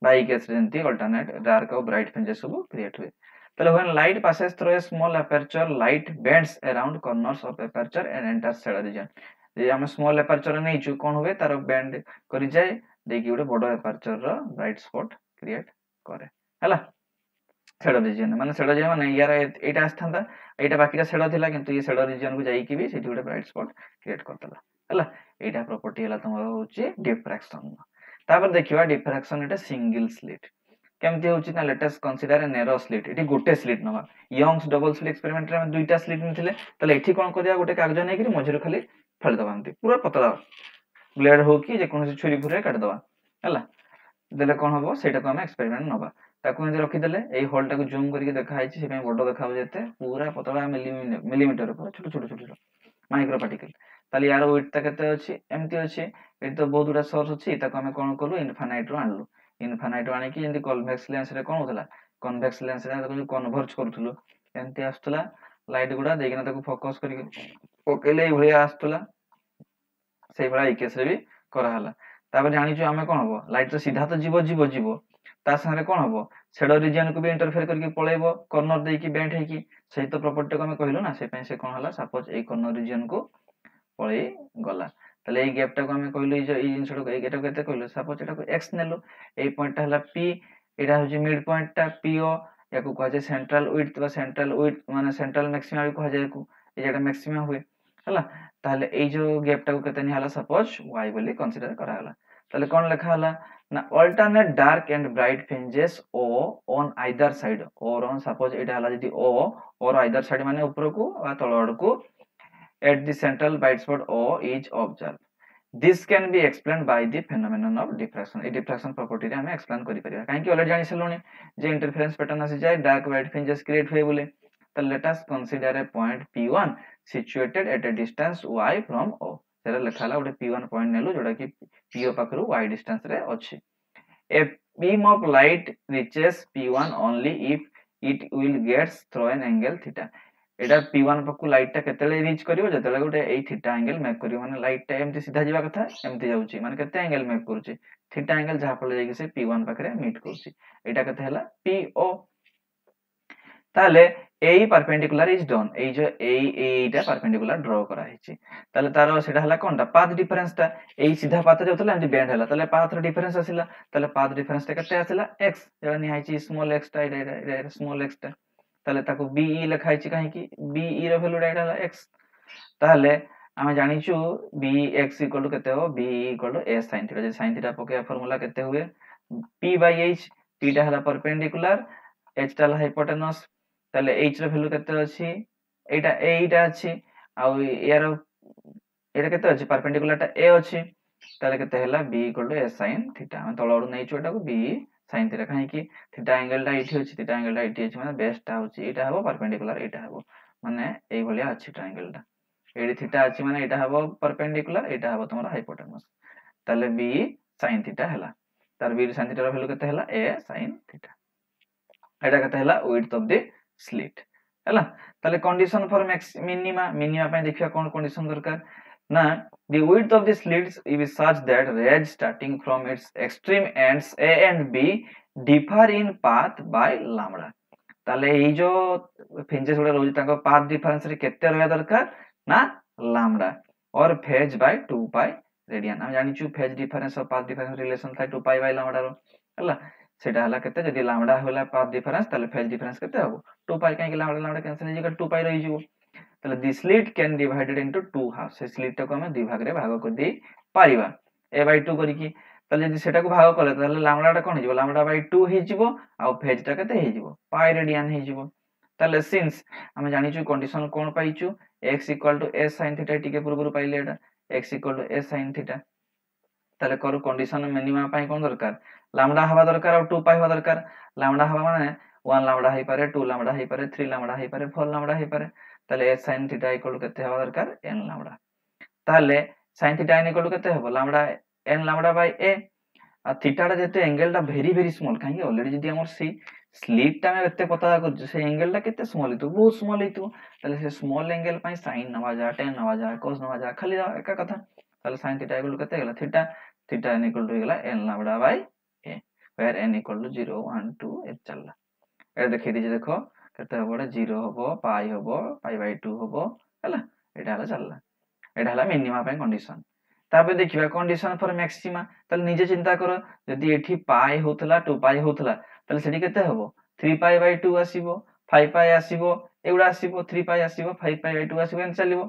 बाई केस रे जंती alternate dark और bright fringes सब क्रिएट हुए ताले when light passes through a small aperture light bends around corners of aperture and enters shadow region जे हम स्मॉल aperture नै छु कोन होवे तार बेंड करि जाय देखि उडे बडो aperture रो ब्राइट स्पॉट क्रिएट करे हला shadow region माने shadow region माने यार एटा आस्थांता एटा बाकीटा shadow थिला किंतु ये shadow region को जाई कि भी सेठी उडे ब्राइट स्पॉट क्रिएट करतला हला एटा प्रॉपर्टी हला तमरो होची डिफ्रैक्शन तापर देखिबा डिफ्रैक्शन एटा सिंगल स्लिट केमति होची ना let us consider a narrow slit एठी गोटे स्लिट नबा यंग्स डबल स्लिट एक्सपेरिमेंट रे हम दुईटा स्लिट निथिले तले एठी कोन करिया गोटे कागज नै कि मझिरो खाली फाड़ दबा हमती पूरा पतला ब्लेड हो कि जे कोनसी छुरी फुरे काट दबा हला देले कोन हबो सेटा को हम एक्सपेरिमेंट नबा ताकू एंती रखि देले एई होल टाकू जूम करके देखा आइछि से पे बडो देखाउ जेते पूरा पतला मिलीमीटर पर छोट छोट छोट माइक्रो पार्टिकल ताली यार वेट ता केते अछि एमती अछि एत तो बहुत गुडा सोर्स अछि ताकू हम कोन करू इनफाइनाइट रो आनलु इनफाइनाइट आनी कि जेंती कन्वेक्स लेंस रे कोन होतला कन्वेक्स लेंस रे ताकू कन्वर्ज करथुलु एमती आस्तला लाइट गुडा देखिना ताकू फोकस करके ओकेले ए भलिया आस्तला सेई भला ई केस रे भी करा हला तापर जानि छु हमें कोन हबो लाइट तो सीधा तो जीवो ता संगे कोन हबो शेडो रीजन को भी इंटरफेयर करके पळेबो कॉर्नर देकी बेंट हे की सही तो प्रॉपर्टी को हम कहलु ना से पे से कोन हला सपोज ए कॉर्नर रीजन को पळे गला तले ए गैप टा को हम कहलु जे ई जिंसडो को एटा केते कहलु सपोज एटा को x नेलु ए पॉइंट टा हला p एटा होची मिड पॉइंट टा po याको कह जे सेंट्रल विड्थ माने सेंट्रल मैक्सिमा भी कह जाय को ए जेटा मैक्सिमा हुए हला ताले ए जो गैप टा को केते नि हला सपोज y बोली कंसीडर करा हला ताले कोन लिखा हला ना alternate dark and bright fringes o on either side or on suppose एटा हला जदी o or either side माने ऊपर को आ तळड़ को at the central bright spot o is observed this can be explained by the phenomenon of diffraction A diffraction property रे हम explain करि परिबा काहे कि ऑलरेडी जानि सलोनी जे इंटरफेरेंस पैटर्न आसी जाय dark bright fringes क्रिएट होय बोले तो let us consider a point p1 situated at a distance y from o सेरा लिखाला ओटे p1 पॉइंट नेलु जोटा कि po पाखरु y डिस्टेंस रे अछि a beam of light reaches p1 only if it will gets through an angle theta Etah p1 पाखु light टा केतेले reach करिवो जतेले गोटे ए theta angle make करिवो माने light टा एमती सीधा जीवा कथा एमती जाउची माने केते एंगल मेक करूची थीटा एंगल जहा फले जाई कि से p1 पाखरे मीट करूची एटा केते हला po ताले এই পারপেন্ডিকুলার ইজ ডন, এই যে এইটা পারপেন্ডিকুলার ড্র করা হয়েছে, তাহলে তার সেটা হলা কোনটা পাথ ডিফরেন্সটা, এই সিধা পাথে যাଉଥିଲା এমতি বেন্ড ହେଲା, তাহলে পাথର ডিফরেন্স ଆସିଲା, তাহলে পাথ ডিফরেন্সটা কেତେ ଆସିଲା x, যেটা নিয়া ହେଇଛି স্মল x টা, এটা স্মল x টা, তাহলে তাକୁ be লেখা ହେଇଛି କାହିଁକି be ର ভ্যালুটা এটা ହେଲା x, তাহলে ଆମେ ଜାଣିଛୁ bx equal to କେତେ ହେବ b equal to a sin theta, ଯେ sin theta ପକେଇବା ଫର୍ମୁଲା କେତେ ହୁଏ p by h, p ଟା ହେଲା perpendicular, h ଟା ହେଲା hypotenuse, তাহলে h ର ভ্যালু কেତେ ଅଛି এইটা ଅଛି, ଆଉ ইয়াର এটা କେତେ ଅଛି perpendicular ଟା a ଅଛି, ତାହେଲେ କେତେ ହେଲା b equal to a sin theta, ଆମେ ତଳ ଆଡୁ ନେଇଛୁ ଏଟାକୁ b sin theta, କାହିଁକି theta angle ଟା ଏଇଠି ଅଛି, theta angle ଟା ଏଇଠି ଅଛି, ମାନେ base ଟା ହଉଛି ଏଇଟା ହେବ perpendicular, ଏଇଟା ହେବ ମାନେ ଏଇ ଭଳିଆ ଅଛି triangle ଟା, ଏଇଠି theta ଅଛି ମାନେ ଏଇଟା ହେବ perpendicular, ଏଇଟା ହେବ ତମର hypotenuse, ତାହେଲେ b sin theta ହେଲା, ତାର b sin theta ର ଭ୍ୟାଲୁ କେତେ ହେଲା a sin theta, এটা কেতে ହେଲା width of the slit ହେଲା, তাহলে condition for minima ପାଇଁ ଦେଖିବା କଣ condition ଦରକାର ନା, the width of the slits is such that rays starting from its extreme ends a and b differ in path by lambda, তাহলে এই যে ফ্রিঞ্জেস গুলো রয়েছে তাଙ୍କ path difference ରେ କେତେ ରହିବା ଦରକାର ନା lambda or phase by 2 pi radian, ଆମେ ଜାଣିଛୁ phase difference और path difference relation ଥାଏ 2 pi by lambda ର ହେଲା, সেটা হলা কেতে যদি lambda হলা path difference তাহলে phase difference কেতে হবো 2 pi, কাହିଁକି lambda cancel ହେଇଯିବ 2 pi ରହିଯିବ, তাহলে the slit can divided into two halves, ସେ slit ଟାକୁ ଆମେ ଦୁଇ ଭାଗରେ ଭାଗ କରିଦେଇ ପାରିବା a by 2 କରିକି, ତାହେଲେ ଯଦି ସେଟାକୁ ଭାଗ କଲେ ତାହେଲେ lambda ଟା କଣ ହେଇଯିବ lambda by 2 ହେଇଯିବ, ଆଉ phase ଟା କେତେ ହେଇଯିବ pi radian ହେଇଯିବ, ତାହେଲେ since ଆମେ ଜାଣିଛୁ condition କଣ ପାଇଛୁ x equal to a sin theta, ଟିକେ ପୂର୍ବରୁ ପାଇଲେ ଏଟା x equal to a sin theta, তাহলে কর condition minimum ପାଇଁ କଣ ଦରକାର lambda ହବା ଦରକାର ଆଉ 2 pi ହବା ଦରକାର, lambda ହବା ମାନେ 1 lambda ହେଇପାରେ 2 lambda ହେଇପାରେ 3 lambda ହେଇପାରେ 4 lambda ହେଇପାରେ, তাহলে a sin theta equal to କେତେ ହବା ଦରକାର n lambda, ତାହେଲେ sin theta n equal to କେତେ ହେବ lambda n lambda by a, ଆଉ theta ଟା ଯେତେ angle ଟା very very small, କାହିଁକି already ଯଦି ଆମର ସେଇ ସ୍ଲିଟ୍ ଟା ଆମେ ଏତେ ପତଳା କରୁଛୁ ସେ angle ଟା କେତେ small ହେଇଥିବ ବହୁତ small ହେଇଥିବ, ତାହେଲେ ସେ small angle ପାଇଁ sin ନବା ଯା tan ନବା ଯା cos ନବା ଯା ଖାଲି ଏକା କଥା, ତାହେଲେ sin theta equal to କେତେ ହେଇଗଲା theta, theta n equal to ହେଇଗଲା n lambda by a, where n equal to 0 1 2 ଏ ଚାଲିଲା, ଏ ଦେଖେଇ ଦେଇଛି ଦେଖ କେତେ ହବ ଏଟା 0 ହବ pi ହବ pi by 2 ହବ ହେଲା, ଏଟା ହେଲା ଚାଲିଲା, ଏଟା ହେଲା ମିନିମା ପାଇଁ condition, ତାପରେ ଦେଖିବା condition for maxima, ତାହେଲେ ନିଜେ ଚିନ୍ତା କର ଯଦି ଏଠି pi ହଉଥିଲା 2 pi ହଉଥିଲା ତାହେଲେ ସେଠି କେତେ ହବ 3 pi by 2 ଆସିବ 5 pi ଆସିବ ଏଗୁଡା ଆସିବ 3 pi ଆସିବ 5 pi by 2 ଆସିବ ଏମିତି ଚାଲିବ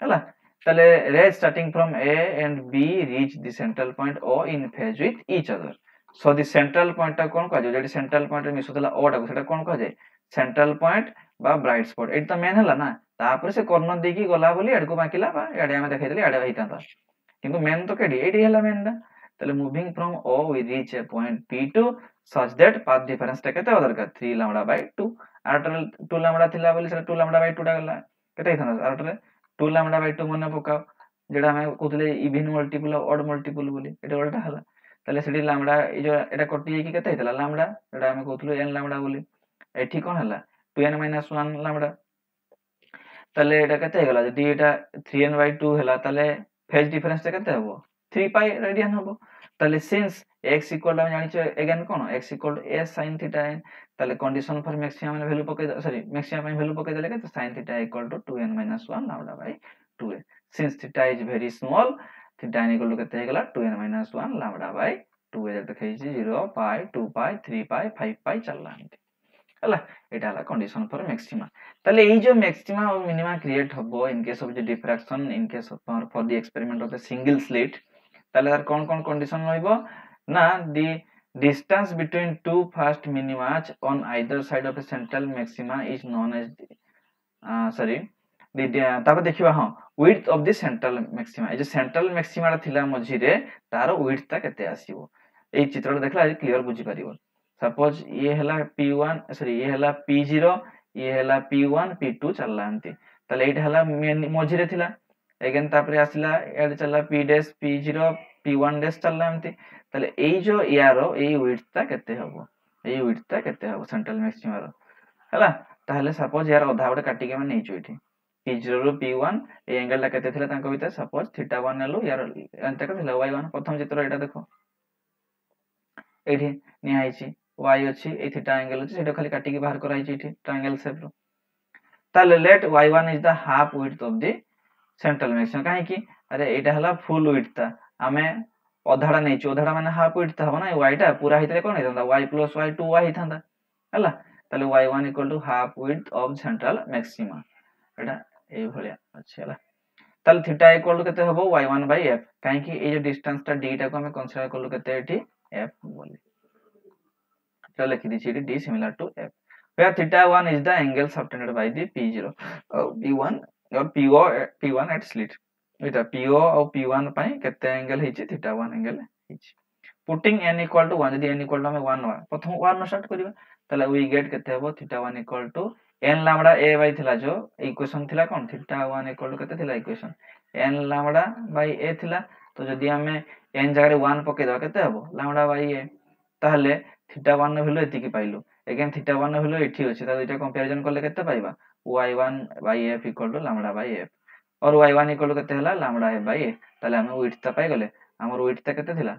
ହେଲା, ତାହେଲେ rays starting from a and b reach the central point o in phase with each other, so the central point ଟା କଣ କୁହାଯାଏ ଯେଠି central point ରେ ମିଶୁଥିଲା o ଟାକୁ ସେଟା କଣ କୁହାଯାଏ central point ବା bright spot, ଏଠି ତ main ହେଲା ନା, ତାପରେ ସେ କର୍ଣ୍ଣର ଦେଇକି ଗଲା ବୋଲି ଆଡକୁ ବାଙ୍କିଲା ବା ଏଆଡେ ଆମେ ଦେଖେଇଦେଲେ ଏଆଡେ ହେଇଥାନ୍ତା, କିନ୍ତୁ main ତ କେଡି ଏଇଠି ହେଲା main ଟା, ତାହେଲେ moving from o we reach a point p2 such that path difference ଟା କେତେ ହବା ଦରକାର 3 lambda by 2, ଆରଟାରେ 2 lambda ଥିଲା ବୋଲି ସେଟା 2 lambda by 2 ଟା ଗଲା, କେତେ ହେଇଥାନ୍ତା ଆରଟାରେ 2 lambda by 2 ମନେ ପକାଅ, যেটা ଆମେ କହୁଥିଲେ even multiple ଆଉ odd multiple ବୋଲି, ଏଟା ଓଲଟା ହେଲା, ତାହେଲେ ସେଠି lambda ଏଇ ଯୋଉ ଏଟା କଟି ଯାଇକି କେତେ ହେଇଥିଲା lambda, ଏଟା ଆମେ କହୁଥିଲୁ n lambda ବୋଲି, ଏଠି କଣ ହେଲା 2n minus 1 lambda, ତାହେଲେ ଏଟା କେତେ ହେଇଗଲା ଯଦି ଏଟା 3n by 2 ହେଲା ତାହେଲେ phase difference ଟା କେତେ ହବ 3 pi radian ହବ, ତାହେଲେ since x equal ଆମେ ଜାଣିଛୁ again କଣ x equal to a sin theta n, ତାହେଲେ condition for maximum ମାନେ value ପକେଇ ସରି maximum ପାଇଁ value ପକେଇ ଦେଲେ କେତେ sin theta equal to 2n minus 1 lambda by 2a, since theta is very small theta n equal to କେତେ ହେଇଗଲା 2n minus 1 lambda by 2a, ଦେଖେଇଛି 0 pi 2 pi 3 pi 5 pi ଚାଲିଲା ଏମିତି ହେଲା, ଏଟା ହେଲା condition for maxima, ତାହେଲେ ଏଇ ଯୋଉ maxima ଆଉ minima create ହବ in case of the diffraction in case of for the experiment of a single slit, ତାହେଲେ ତାର କଣ କଣ condition ରହିବ ନା the distance between two first minimas on either side of a central maxima is known as ତାପରେ ଦେଖିବା ହଁ width of the central maxima, ଏ ଯୋଉ central maxima ଟା ଥିଲା ମଝିରେ ତାର width ଟା କେତେ ଆସିବ, ଏଇ ଚିତ୍ରଟା ଦେଖିଲା କ୍ଲିୟର ବୁଝିପାରିବ, ସପୋଜ ଇଏ ହେଲା p1 ସରି ଇଏ ହେଲା p0 ଇଏ ହେଲା p1 p2 ଚାଲିଲା ଏମିତି, ତାହେଲେ ଏଇଟା ହେଲା ମଝିରେ ଥିଲା again ତାପରେ ଆସିଲା ଏଆଡେ ଚାଲିଲା p dash p0 p1 dash ଚାଲିଲା ଏମିତି, ତାହେଲେ ଏଇ ଯୋଉ ୟାର ଏଇ width ଟା କେତେ ହବ, ଏଇ width ଟା କେତେ ହବ central maxima ର ହେଲା, ତାହେଲେ ସପୋଜ ୟାର ଅଧା ଗୋଟେ କାଟିକି ଆମେ ନେଇଛୁ ଏଠି p0 ରୁ p1 এই angle ଟା କେତେ ଥିଲା ତାଙ୍କ ଭିତରେ ସପୋଜ θ1 ନେଲୁ ୟାର ଏନ୍ତା କେତେ ଥିଲା y1, ପ୍ରଥମ ଚିତ୍ର ଏଇଟା ଦେଖ ଏଇଠି ନିଆ ହେଇଛି y ଅଛି ଏଇ θ angle ଅଛି ସେଟା ଖାଲି କାଟିକି ବାହାର କରାଯାଇଛି ଏଠି triangle shape ର, ताले let y1 is the half width of the central maximum काहे कि अरे एटा हला फुल विड्थ था आमे अधाडा नेचो अधाडा माने हाफ विड्थ था ना y टा पूरा हितरे कोन हेतंदा y + y 2y हितंदा हला ताले y1 = half width of central maxima एटा ए भलिया अछि हला ताले थीटा इक्वल टू केते हबो y1/f काहे कि ए जो डिस्टेंस टा d टा को हमें कंसीडर करलु केते एठी f बोली तो लिखि दी छी d similar to f where θ1 is the angle subtended by the p0 p1 और p1 at slit Etah po और p1 पई केते एंगल हिची θ1 एंगल हिची पुटिंग n इक्वल टू 1 यदि n इक्वल टू हमें 1 प्रथम 1 स्टार्ट करिबा तले वी गेट केते हबो θ1 equal to n lambda a by थिला जो इक्वेशन थिला कोन θ1 इक्वल टू केते थिला equation n lambda by a थिला तो जदि हमें n जगह 1 पके दवा केते हबो लैम्डा बाय a ताहले θ1 नो वैल्यू एतिकी पाइलु अगेन θ1 नो वैल्यू एठी अछि ता दुइटा कंपैरिजन करले केते पाइबा y1/f = λ/f और y1 = केते हला λ/a ताले हम विड्थ ता पाइ गले हमर विड्थ ता केते थिला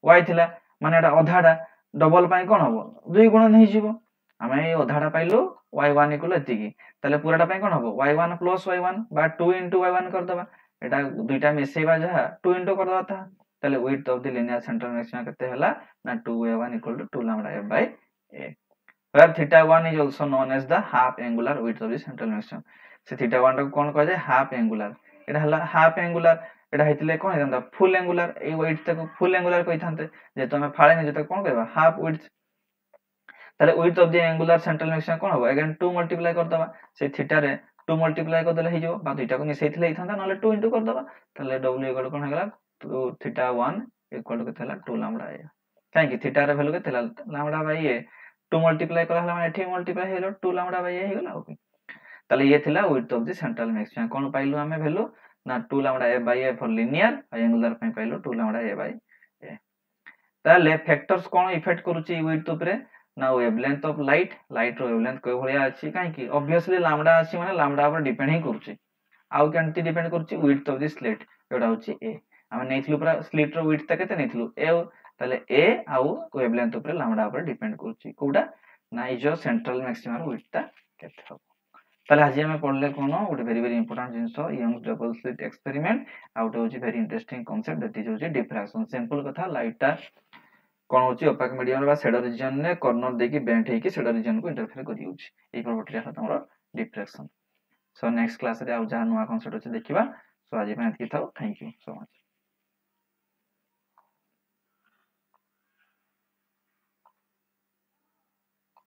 y थिला माने एटा अधाडा डबल पाइ कोन हबो 2 गुणन नै जिवो हमें ए अधाडा पाइलु y1 = एतिकी ताले पूराटा पाइ कोन हबो y1 + y1 बा 2 * y1 कर दबा एटा दुइटा मिसेबा जहा 2 * कर दबा ता ताले width of the linear central maxima केते हला ना 2y1 = 2 λ/f/a where θ1 is also known as the half angular width of the central maximum से θ1 को कोन कह जाय हाफ एंगुलर एटा हला हाफ एंगुलर एटा हेतिले कोन हेतंदा फुल एंगुलर ए विड्थ तक फुल एंगुलर कहिथांते जे तमे फाळे नै जे तक कोन कहबा हाफ विड्थ ताले width of the angular central maximum कोन हबो अगेन 2 मल्टीप्लाई कर दबा से थीटा रे 2 मल्टीप्लाई कर देले हि जो बा दुइटा को मिसैथिले हिथांदा नले 2 * कर दबा ताले w = कोन हेगला θ1 = केते हला 2 λ/a काहे कि थीटा रे वैल्यू केते हला λ/a 2 मल्टीप्लाई करला माने एठी मल्टीप्लाई हेलो 2 λ/a हे गला ओके ताले ये थिला width of the central maximum कोन पाइलु हमें वैल्यू ना 2 λ/a फॉर लिनियर और एंगुलर पे पाइलु 2 λ/a ताले फैक्टर्स कोन इफेक्ट करूची विड्थ ऊपर ना वेवलेंथ ऑफ लाइट रो वेवलेंथ को भलिया अछि काहे कि ऑब्वियसली लैम्डा अछि माने लैम्डा पर डिपेंड ही करूची आउ केनती डिपेंड करूची विड्थ ऑफ द स्लिट एटा होची a हम नेथिलु पूरा स्लिट रो विड्थ ता केते नेथिलु a ताले a आउ वेवलेंथ ऊपर लैम्डा पर डिपेंड करूची कोडा ना इ जो सेंट्रल मैक्सिमा रो विड्थ ता केते हो ताले आज हम पढले कोनो उटे वेरी इंपोर्टेंट जिंसो यंग डबल स्लिट एक्सपेरिमेंट आउट होची very interesting concept that is होची डिफ्रैक्शन सिंपल कथा लाइट ता कोन होची ओपाक मीडियम बा शेडो रीजन ने कॉर्नर देकी बेंट हेकी शेडो रीजन को इंटरफेयर करि होची ए प्रॉपर्टी हा तमरो डिफ्रैक्शन सो नेक्स्ट क्लास रे आउ जा नुवा कांसेप्ट होची देखिबा सो आज में एतकी थाउ थैंक यू सो मच।